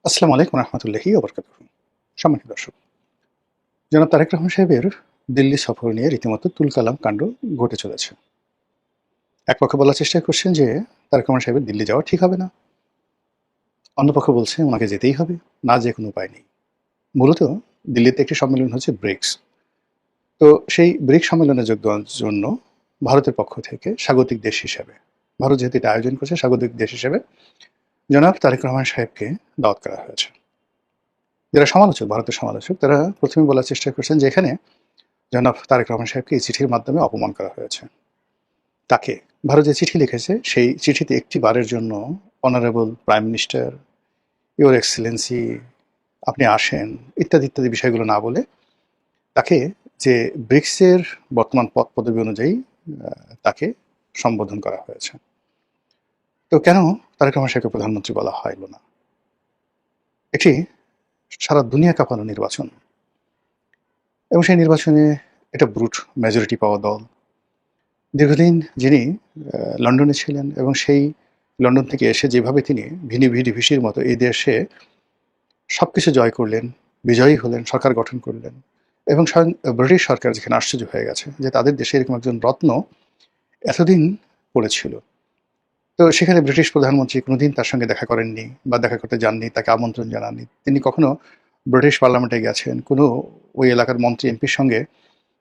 আসসালামু আলাইকুম রহমতুল্লাহি ওবরকাতুহু। সম্মানিত দর্শক, জনাব তারেক রহমান সাহেবের দিল্লি সফর নিয়ে রীতিমতো তুলকালাম কাণ্ড ঘটে চলেছে। এক পক্ষ বলার চেষ্টা করছেন যে তারেক রহমান সাহেবের দিল্লি যাওয়া ঠিক হবে না, অন্য পক্ষ বলছে ওনাকে যেতেই হবে, না যে কোনো উপায় নেই। মূলত দিল্লিতে একটি সম্মেলন হচ্ছে ব্রিক্স। তো সেই ব্রিক্স সম্মেলনে যোগ দেওয়ার জন্য ভারতের পক্ষ থেকে স্বাগতিক দেশ হিসেবে, ভারত যেহেতু এটা আয়োজন করছে, স্বাগতিক দেশ হিসেবে জনাব তারেক রহমান সাহেবকে দাওয়াত করা হয়েছে। যারা সমালোচক, ভারতের সমালোচক, তারা প্রথমে বলার চেষ্টা করছেন যে এখানে জনাব তারেক রহমান সাহেবকে এই চিঠির মাধ্যমে অপমান করা হয়েছে। তাকে ভারত যে চিঠি লিখেছে সেই চিঠিতে একটি বারের জন্য honourable prime minister, your Excellency, আপনি আসেন, ইত্যাদি ইত্যাদি বিষয়গুলো না বলে তাকে যে ব্রিক্সের বর্তমান পদ পদবি অনুযায়ী তাকে সম্বোধন করা হয়েছে। তো কেন তারেক রহমান সাহেবকে প্রধানমন্ত্রী বলা হলো না? এটি সারা দুনিয়া কাঁপানো নির্বাচন, এবং সেই নির্বাচনে এটা ব্রুট মেজরিটি পাওয়া দল। দীর্ঘদিন যিনি লন্ডনে ছিলেন এবং সেই লন্ডন থেকে এসে যেভাবে তিনি ভিডিভিসির মতো এই দেশে সবকিছু জয় করলেন, বিজয়ী হলেন, সরকার গঠন করলেন, এবং স্বয়ং ব্রিটিশ সরকার যেখানে আশ্চর্য হয়ে গেছে যে তাদের দেশে এরকম একজন রত্ন এতদিন পড়েছিল। তো সেখানে ব্রিটিশ প্রধানমন্ত্রী কোনোদিন তার সঙ্গে দেখা করেননি বা দেখা করতে যাননি, তাকে আমন্ত্রণ জানাননি। তিনি কখনো ব্রিটিশ পার্লামেন্টে গেছেন, কোনো ওই এলাকার মন্ত্রী এমপির সঙ্গে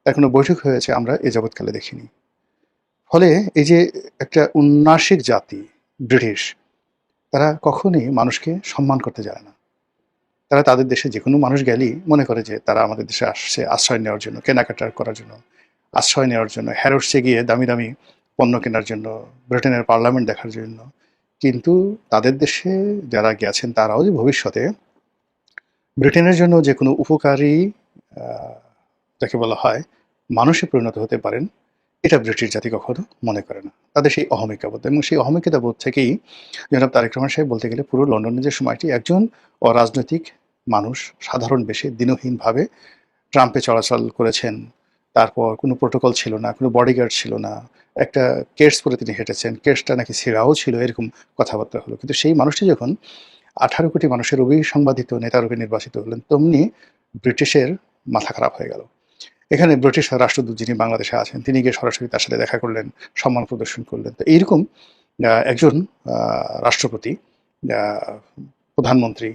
তার কোনো বৈঠক হয়েছে আমরা এ যাবৎকালে দেখিনি। ফলে এই যে একটা উন্নাসিক জাতি ব্রিটিশ, তারা কখনোই মানুষকে সম্মান করতে জানে না। তারা তাদের দেশে যে কোনো মানুষ গেলেই মনে করে যে তারা আমাদের দেশে আসছে আশ্রয় নেওয়ার জন্য, কেনাকাটা করার জন্য, আশ্রয় নেওয়ার জন্য, হ্যারোডসে গিয়ে দামি দামি পণ্য কেনার জন্য, ব্রিটেনের পার্লামেন্ট দেখার জন্য। কিন্তু তাদের দেশে যারা গেছেন তারাও যে ভবিষ্যতে ব্রিটেনের জন্য যে কোনো উপকারী আহ, যাকে বলা হয় মানুষে পরিণত হতে পারেন, এটা ব্রিটিশ জাতি কখনো মনে করে না। তাদের সেই অহমিকাবোধ, এবং সেই অহমিকাবোধ থেকেই জনাব তারেক রহমান সাহেব বলতে গেলে পুরো লন্ডনের যে সময়টি একজন অরাজনৈতিক মানুষ সাধারণ বেশে দিনহীনভাবে ট্রাম্পে চলাচল করেছেন। তারপর কোনো প্রোটোকল ছিল না, কোনো বডিগার্ড ছিল না, একটা কেস পরে তিনি হেঁটেছেন, কেসটা নাকি ছেঁড়াও ছিল, এরকম কথাবার্তা হলো। কিন্তু সেই মানুষটি যখন 18 কোটি মানুষের অভিসংবাদিত নেতারূপে নির্বাচিত হলেন, তেমনি ব্রিটিশের মাথা খারাপ হয়ে গেল। এখানে ব্রিটিশ রাষ্ট্রদূত যিনি বাংলাদেশে আছেন তিনি গিয়ে সরাসরি তার সাথে দেখা করলেন, সম্মান প্রদর্শন করলেন। তো এইরকম একজন রাষ্ট্রপতি, আহ, প্রধানমন্ত্রী,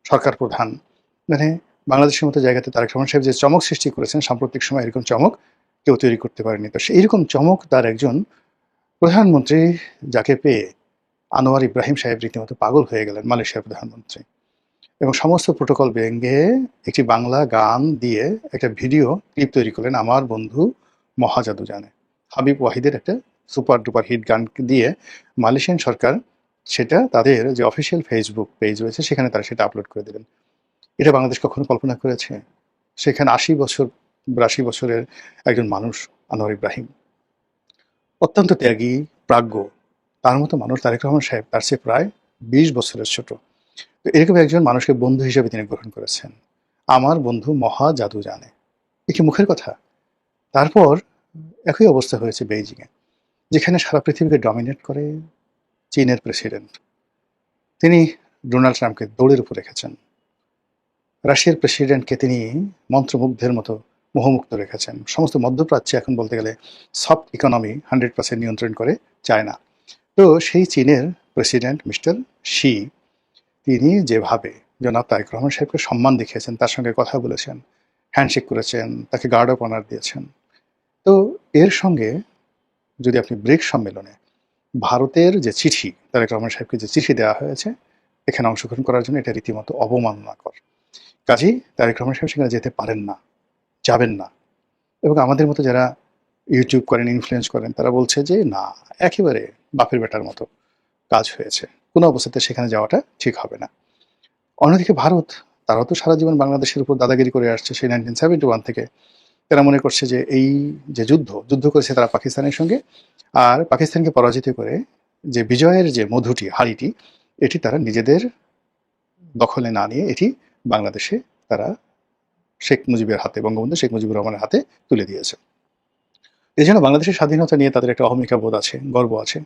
সরকার প্রধান, মানে বাংলাদেশের মতো জায়গাতে তারেক রহমান সাহেব যে চমক সৃষ্টি করেছেন সাম্প্রতিক সময়, এরকম চমক কেউ তৈরি করতে পারেনি। তো এইরকম চমক তার একজন প্রধানমন্ত্রী, যাকে পেয়ে আনোয়ার ইব্রাহিম সাহেব রীতিমতো পাগল হয়ে গেলেন, মালয়েশিয়ার প্রধানমন্ত্রী, এবং সমস্ত প্রোটোকল ভেঙে একটি বাংলা গান দিয়ে একটা ভিডিও ক্লিপ তৈরি করলেন, আমার বন্ধু মহাজাদু জানে, হাবিব ওয়াহিদের একটা সুপার ডুপার হিট গান দিয়ে মালয়েশিয়ান সরকার সেটা তাদের যে অফিসিয়াল ফেসবুক পেজ রয়েছে সেখানে তারা সেটা আপলোড করে দিলেন। এটা বাংলাদেশ কখনো কল্পনা করেছে? সেখানে 80 বছর, 82 বছরের একজন মানুষ, আনোয়ার ইব্রাহিম, অত্যন্ত ত্যাগী, প্রাজ্ঞ, তার মতো মানুষ তারেক রহমান সাহেব তার চেয়ে প্রায় 20 বছরের ছোট। তো এরকম একজন মানুষকে বন্ধু হিসেবে তিনি গ্রহণ করেছেন। আমার বন্ধু মহা জাদু জানে, এ কি মুখের কথা? তারপর একই অবস্থা হয়েছে বেইজিংয়ে, যেখানে সারা পৃথিবীকে ডমিনেট করে চীনের প্রেসিডেন্ট। তিনি ডোনাল্ড ট্রাম্পকে দৌড়ের উপর রেখেছেন। রাশিয়ার প্রেসিডেন্টকে তিনি মন্ত্রমুগ্ধের মতো মোহমুক্ত রেখেছেন। সমস্ত মধ্যপ্রাচ্যে এখন বলতে গেলে সফট ইকোনমি 100% নিয়ন্ত্রণ করে চায়না। তো সেই চীনের প্রেসিডেন্ট মিস্টার শি, তিনি যেভাবে জনাব তারেক রহমান সাহেবকে সম্মান দেখিয়েছেন, তার সঙ্গে কথা বলেছেন, হ্যান্ডশেক করেছেন, তাকে গার্ড অফ অনার দিয়েছেন। তো এর সঙ্গে যদি আপনি ব্রিক্স সম্মেলনে ভারতের যে চিঠি, তারেক রহমান সাহেবকে যে চিঠি দেওয়া হয়েছে এখানে অংশগ্রহণ করার জন্য, এটা রীতিমতো অবমাননাকর। কাজেই তারেক রহমান সাহেব সেখানে যেতে পারেন না, যাবেন না। এবং আমাদের মতো যারা ইউটিউব করেন, ইনফ্লুয়েন্স করেন, তারা বলছে যে না, একেবারে বাপের বেটার মতো কাজ হয়েছে, কোনো অবস্থাতে সেখানে যাওয়াটা ঠিক হবে না। অন্যদিকে ভারত, তারাও তো সারা জীবন বাংলাদেশের উপর দাদাগিরি করে আসছে সেই 1971 থেকে। তারা মনে করছে যে এই যে যুদ্ধ করেছে তারা পাকিস্তানের সঙ্গে, আর পাকিস্তানকে পরাজিত করে যে বিজয়ের যে মধুটি, হাড়িটি, এটি তারা নিজেদের দখলে না নিয়ে এটি বাংলাদেশে তারা শেখ মুজিবের হাতে, বঙ্গবন্ধু শেখ মুজিবুর রহমানের হাতে তুলে দিয়েছে। এই জন্য বাংলাদেশের স্বাধীনতা নিয়ে তাদের একটা অহমিকা বোধ আছে, গর্ব আছে।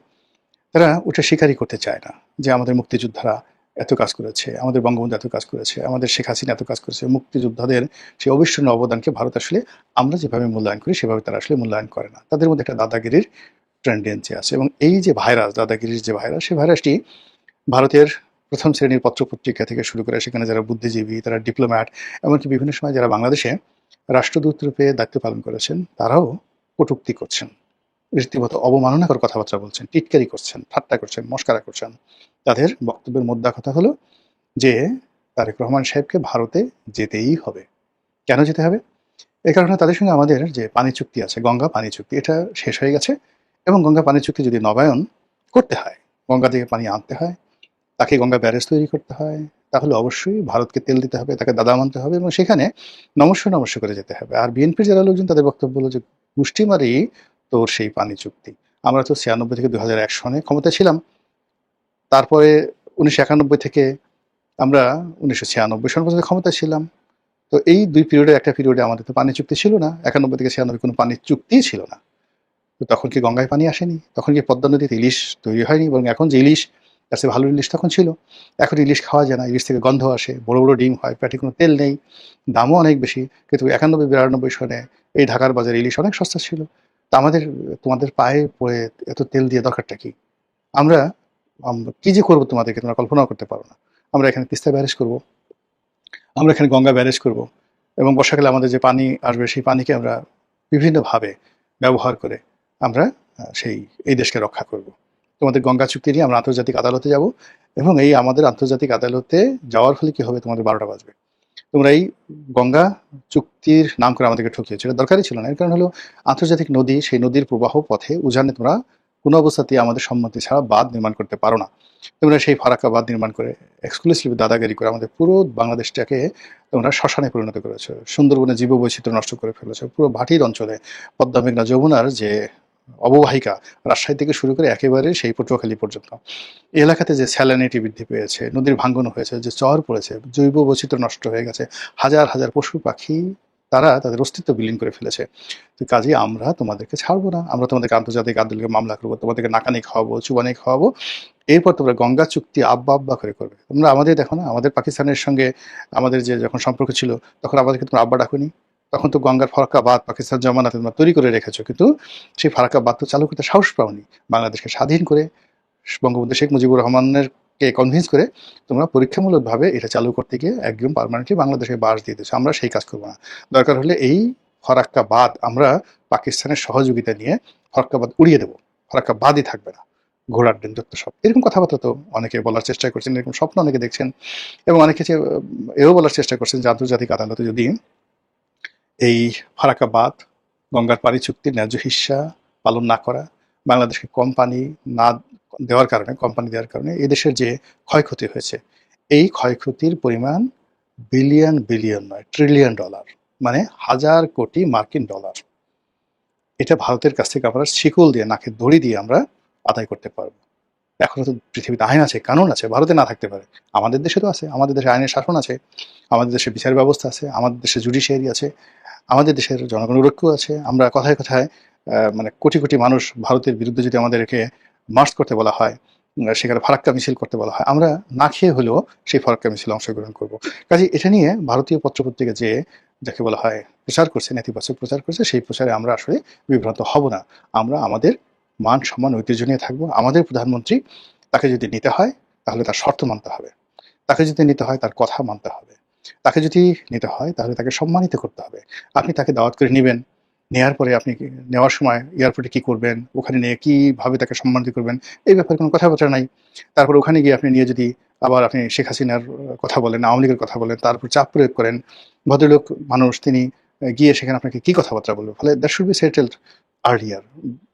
তারা ওটা স্বীকারই করতে চায় না যে আমাদের মুক্তিযোদ্ধারা এত কাজ করেছে, আমাদের বঙ্গবন্ধু এত কাজ করেছে, আমাদের শেখ হাসিনা এত কাজ করেছে, মুক্তিযোদ্ধাদের সেই অবিস্মরণীয় অবদানকে ভারত আসলে আমরা যেভাবে মূল্যায়ন করি সেভাবে তারা আসলে মূল্যায়ন করে না। তাদের মধ্যে একটা দাদাগিরির টেন্ডেন্সি আছে এবং এই যে ভাইরাস, দাদাগিরির যে ভাইরাস, সেই ভাইরাসটি ভারতের প্রথম শ্রেণীর পত্র-পত্রিকা থেকে শুরু করে সেখানে যারা বুদ্ধিজীবী, তারা ডিপ্লোম্যাট, এমনকি বিভিন্ন সময় যারা বাংলাদেশে রাষ্ট্রদূত রূপে দায়িত্ব পালন করেছেন, তারাও কটূক্তি করছেন। রীতিমতো অবমাননাকর কথাবার্তা বলছেন, টিটকারি করছেন, ঠাট্টা করছেন, মশকরা করছেন। তাদের বক্তব্যের মোদ্দা কথা হলো যে তারেক রহমান সাহেবকে ভারতে যেতেই হবে। কেন যেতে হবে? এই কারণে তাদের সঙ্গে আমাদের যে পানি চুক্তি আছে, গঙ্গা পানি চুক্তি, এটা শেষ হয়ে গেছে এবং গঙ্গা পানি চুক্তি যদি নবায়ন করতে হয়, গঙ্গা থেকে পানি আনতে হয়, তাকে গঙ্গা ব্যারেজ তৈরি করতে হয়, তাহলে অবশ্যই ভারতকে তেল দিতে হবে, তাকে দাদা মানতে হবে এবং সেখানে নমস্য নমস্য করে যেতে হবে। আর বিএনপির যারা লোকজন তাদের বক্তব্য হলো যে গোষ্ঠী মারেই তোর সেই পানি চুক্তি। আমরা তো 96 থেকে 2001 সনে ক্ষমতায় ছিলাম। তারপরে 1991 থেকে আমরা 1996 সন পর্যন্ত ক্ষমতায় ছিলাম। তো এই ২ পিরিয়ডের একটা পিরিয়ডে আমাদের তো পানি চুক্তি ছিল না। 91 থেকে 96 কোনো পানির চুক্তিই ছিল না। তো তখন কি গঙ্গায় পানি আসেনি? তখন কি পদ্মা নদীতে ইলিশ তৈরি হয়নি? বরং এখন যে ইলিশ, তার চেয়ে ভালো ইলিশ তখন ছিল। এখন ইলিশ খাওয়া যায় না। ইলিশ থেকে গন্ধ আসে, বড়, বড় ডিম হয়, পেটে কোনো তেল নেই, দামও অনেক বেশি। কিন্তু 91-92 সনে এই ঢাকার বাজারে ইলিশ অনেক সস্তা ছিল। তা আমাদের তোমাদের পায়ে পড়ে এত তেল দিয়ে দরকারটা কি? আমরা কি যে করব তোমাদেরকে তোমরা কল্পনাও করতে পারো না। আমরা এখানে তিস্তা ব্যারেজ করব, আমরা এখানে গঙ্গা ব্যারেজ করব এবং বর্ষাকালে আমাদের যে পানি আসবে সেই পানিকে আমরা বিভিন্নভাবে ব্যবহার করে আমরা সেই এই দেশকে রক্ষা করব। তোমাদের গঙ্গা চুক্তি নিয়ে আমরা আন্তর্জাতিক আদালতে যাব এবং এই আমাদের আন্তর্জাতিক আদালতে যাওয়ার ফলে কি হবে, তোমাদের 12টা বাজবে। তোমরা এই গঙ্গা চুক্তির নাম করে আমাদেরকে ঠকিয়েছো, এটা দরকারই ছিল না। এর কারণ হলো আন্তর্জাতিক নদী, সেই নদীর প্রবাহ পথে উজানে তোমরা কোনো অবস্থাতেই আমাদের সম্মতি ছাড়া বাঁধ নির্মাণ করতে পারো না। তোমরা সেই ফারাক্কা বাঁধ নির্মাণ করে এক্সক্লুসিভ দাদাগিরি করে আমাদের পুরো বাংলাদেশটাকে তোমরা শ্মশানে পরিণত করেছো। সুন্দরবনে জীববৈচিত্র্য নষ্ট করে ফেলেছো। পুরো ভাটির অঞ্চলে পদ্মা, মেঘনা, যমুনার যে অববাহিকা, রাজশাহী থেকে শুরু করে একেবারে সেই পটুয়াখালী পর্যন্ত এই এলাকাতে যে স্যালিনিটি বৃদ্ধি পেয়েছে, নদীর ভাঙ্গন হয়েছে, যে চর পড়েছে, জৈব বৈচিত্র্য নষ্ট হয়ে গেছে, হাজার হাজার পশু পাখি তারা তাদের অস্তিত্ব বিলীন করে ফেলেছে। তো কাজেই আমরা তোমাদেরকে ছাড়বো না। আমরা তোমাদেরকে আন্তর্জাতিক আদালতে মামলা করবো, তোমাদেরকে নাকানি খাওয়াবো, চুবানি খাওয়াবো। এরপর তোমরা গঙ্গা চুক্তি আব্বা আব্বা করে করবে। তোমরা আমাদের দেখো না, আমাদের পাকিস্তানের সঙ্গে আমাদের যে যখন সম্পর্ক ছিল তখন আমাদেরকে তোমরা আব্বা ডাকুনি। তখন তো গঙ্গার ফারাক্কা বাঁধ পাকিস্তান জমানাতে তোমরা তৈরি করে রেখেছো, কিন্তু সেই ফারাক্কা বাঁধ তো চালু করতে সাহস পাওনি। বাংলাদেশকে স্বাধীন করে বঙ্গবন্ধু শেখ মুজিবুর রহমানের কে কনভিন্স করে তোমরা পরীক্ষামূলকভাবে এটা চালু করতে গিয়ে একদম পার্মানেন্টলি বাংলাদেশে বাস দিয়ে দিচ্ছ। আমরা সেই কাজ করবো না। দরকার হলে এই ফরাক্কা বাঁধ আমরা পাকিস্তানের সহযোগিতা নিয়ে ফরাক্কা বাঁধ উড়িয়ে দেবো, ফরাক্কা বাঁধই থাকবে না, ঘোড়ার ডিম যত সব। এরকম কথাবার্তা তো অনেকে বলার চেষ্টা করছেন, এরকম স্বপ্ন অনেকে দেখছেন এবং অনেকে এও বলার চেষ্টা করছেন যে আন্তর্জাতিক আদালতে যদি এই ফারাক্কা বাঁধ, গঙ্গার পানি চুক্তির ন্যায্য হিস্যা পালন না করা, বাংলাদেশকে কম পানি না দেওয়ার কারণে, কম পানি দেওয়ার কারণে এদেশের যে ক্ষয়ক্ষতি হয়েছে, এই ক্ষয়ক্ষতির পরিমাণ বিলিয়ন বিলিয়ন নয়, ট্রিলিয়ন ডলার, মানে হাজার কোটি মার্কিন ডলার। এটা ভারতের কাছ থেকে আমরা শিকল দিয়ে, নাকে দড়ি দিয়ে আমরা আদায় করতে পারবো। এখনো তো পৃথিবীতে আইন আছে, কানুন আছে, ভারতে না থাকতে পারে, আমাদের দেশে তো আছে। আমাদের দেশে আইনের শাসন আছে, আমাদের দেশে বিচার ব্যবস্থা আছে, আমাদের দেশে জুডিশিয়ারি আছে, আমাদের দেশের জনগণের ঐক্য আছে। আমরা কথায় কথায় মানে কোটি কোটি মানুষ ভারতের বিরুদ্ধে যদি আমাদেরকে মার্চ করতে বলা হয়, সেখানে ফারাক্কা মিছিল করতে বলা হয়, আমরা না খেয়ে হলেও সেই ফারাক্কা মিছিলে অংশগ্রহণ করব। কাজে এটা নিয়ে ভারতীয় পত্রপত্রিকা যে যাকে বলা হয় প্রচার করছে, নেতিবাচক প্রচার করছে, সেই প্রচারে আমরা আসলে বিভ্রান্ত হব না। আমরা আমাদের মান সম্মান ঐতিহ্য নিয়ে থাকবো। আমাদের প্রধানমন্ত্রী, তাকে যদি নিতে হয় তাহলে তার শর্ত মানতে হবে, তাকে যদি নিতে হয় তার কথা মানতে হবে, তাকে যদি নিতে হয় তাহলে তাকে সম্মানিত করতে হবে। আপনি তাকে দাওয়াত করে নেবেন, নেওয়ার পরে আপনি নেওয়ার সময় এয়ারপোর্টে কী করবেন, ওখানে নিয়ে কীভাবে তাকে সম্মানিত করবেন, এই ব্যাপারে কোনো কথাবার্তা নাই। তারপর ওখানে গিয়ে আপনি নিয়ে যদি আবার আপনি শেখ হাসিনার কথা বলেন, আওয়ামী লীগের কথা বলেন, তার উপর চাপ প্রয়োগ করেন, ভদ্রলোক মানুষ তিনি গিয়ে সেখানে আপনাকে কী কথাবার্তা বলবে, ফলে that should be settled earlier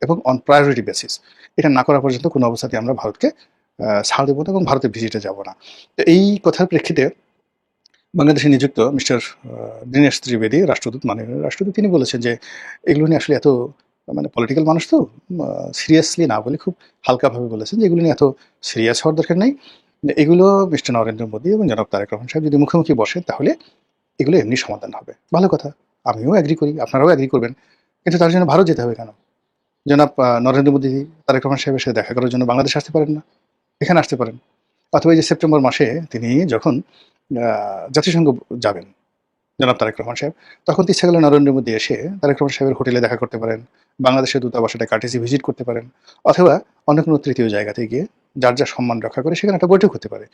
এবং অন প্রায়োরিটি বেসিস। এটা না করা পর্যন্ত কোনো অবস্থাতে আমরা ভারতকে ছাড় দেবো না এবং ভারতের ভিজিটে যাব না। তো এই কথার প্রেক্ষিতে বাংলাদেশে নিযুক্ত মিস্টার দীনেশ ত্রিবেদী, রাষ্ট্রদূত, মাননীয় রাষ্ট্রদূত, তিনি বলেছেন যে এগুলো নিয়ে আসলে এত মানে পলিটিক্যাল মানুষ তো সিরিয়াসলি না বলে খুব হালকাভাবে বলেছেন যে এগুলো নিয়ে এত সিরিয়াস হওয়ার দরকার নেই। এগুলো মিস্টার নরেন্দ্র মোদী এবং জনাব তারেক রহমান সাহেব যদি মুখোমুখি বসেন তাহলে এগুলো এমনি সমাধান হবে। ভালো কথা, আমিও অ্যাগ্রি করি, আপনারাও অ্যাগ্রি করবেন। কিন্তু তার জন্য ভারত যেতে হবে কেন? জনাব নরেন্দ্র মোদী তারেক রহমান সাহেবের সাথে দেখা করার জন্য বাংলাদেশে আসতে পারেন না? এখানে আসতে পারেন। অথবা এই যে সেপ্টেম্বর মাসে তিনি যখন জাতিসংঘ যাবেন জনাব তারেক রহমান সাহেব, তখন তো ইচ্ছা করলে নরেন্দ্র মোদী এসে তারেক রহমান সাহেবের হোটেলে দেখা করতে পারেন, বাংলাদেশের দূতাবাসটা কার্টেসি ভিজিট করতে পারেন, অথবা অন্য কোনো তৃতীয় জায়গাতে গিয়ে যার যা সম্মান রক্ষা করে সেখানে একটা বৈঠক হতে পারে।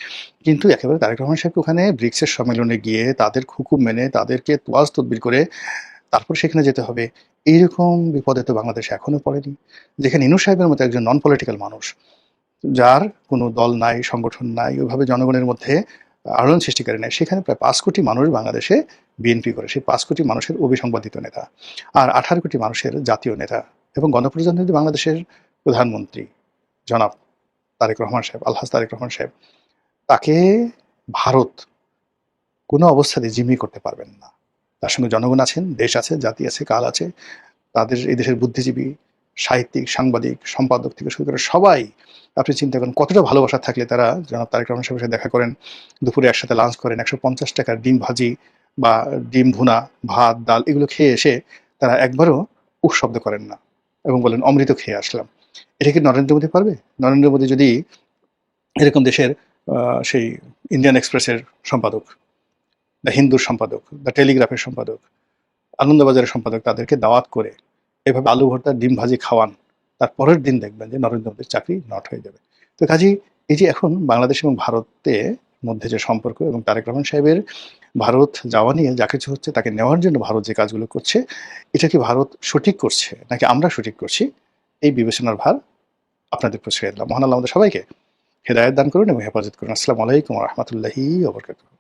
কিন্তু একেবারে তারেক রহমান সাহেবকে ওখানে ব্রিক্সের সম্মেলনে গিয়ে তাদের হুকুম মেনে তাদেরকে তোয়াজ তদবির করে তারপর সেখানে যেতে হবে, এইরকম বিপদে তো বাংলাদেশ এখনো পড়েনি। যেখানে ইনু সাহেবের মতো একজন নন পলিটিক্যাল মানুষ, যার কোনো দল নাই, সংগঠন নাই, ওইভাবে জনগণের মধ্যে আলোড়ন সৃষ্টিকারী নেই, সেখানে প্রায় 5 কোটি মানুষ বাংলাদেশে বিএনপি করে, সেই 5 কোটি মানুষের অভিসংবাদিত নেতা, আর 18 কোটি মানুষের জাতীয় নেতা এবং গণপ্রজাতন্ত্রী বাংলাদেশের প্রধানমন্ত্রী জনাব তারেক রহমান সাহেব, আলহাজ তারেক রহমান সাহেব, তাকে ভারত কোনো অবস্থাতে জিম্মি করতে পারবেন না। তার সঙ্গে জনগণ আছেন, দেশ আছে, জাতি আছে, কাল আছে, তাদের এই দেশের বুদ্ধিজীবী, সাহিত্যিক, সাংবাদিক, সম্পাদক থেকে শুরু করে সবাই, আপনি চিন্তা করেন কতটা ভালোবাসা থাকলে তারা জনাব তারেক রহমান সাহেবের সাথে দেখা করেন, দুপুরে একসাথে লাঞ্চ করেন, 150 টাকার ডিম ভাজি বা ডিম ভুনা, ভাত, ডাল এগুলো খেয়ে এসে তারা একবারও উফ শব্দ করেন না এবং বলেন অমৃত খেয়ে আসলাম। এটা কি নরেন্দ্র মোদী পারবে? নরেন্দ্র মোদী যদি এরকম দেশের সেই ইন্ডিয়ান এক্সপ্রেসের সম্পাদক, দ্য হিন্দুর সম্পাদক, দ্য টেলিগ্রাফের সম্পাদক, আনন্দবাজারের সম্পাদক তাদেরকে দাওয়াত করে এভাবে আলু ভর্তা ডিম ভাজি খাওয়ান, তার পরের দিন দেখবেন যে নরেন্দ্র মোদীর চাকরি নট হয়ে যাবে। তো কাজেই এই যে এখন বাংলাদেশ এবং ভারতের মধ্যে যে সম্পর্ক এবং তারেক রহমান সাহেবের ভারত যাওয়া নিয়ে যা কিছু হচ্ছে, তাকে নেওয়ার জন্য ভারত যে কাজগুলো করছে, এটা কি ভারত সঠিক করছে নাকি আমরা সঠিক করছি, এই বিবেচনার ভার আপনাদের উপর ছেড়ে দিলাম। মহান আল্লাহ আমাদের সবাইকে হেদায়েত দান করুন এবং হেফাজত করুন। আসসালামু আলাইকুম ওয়া রাহমাতুল্লাহি ওয়া বারাকাতুহু।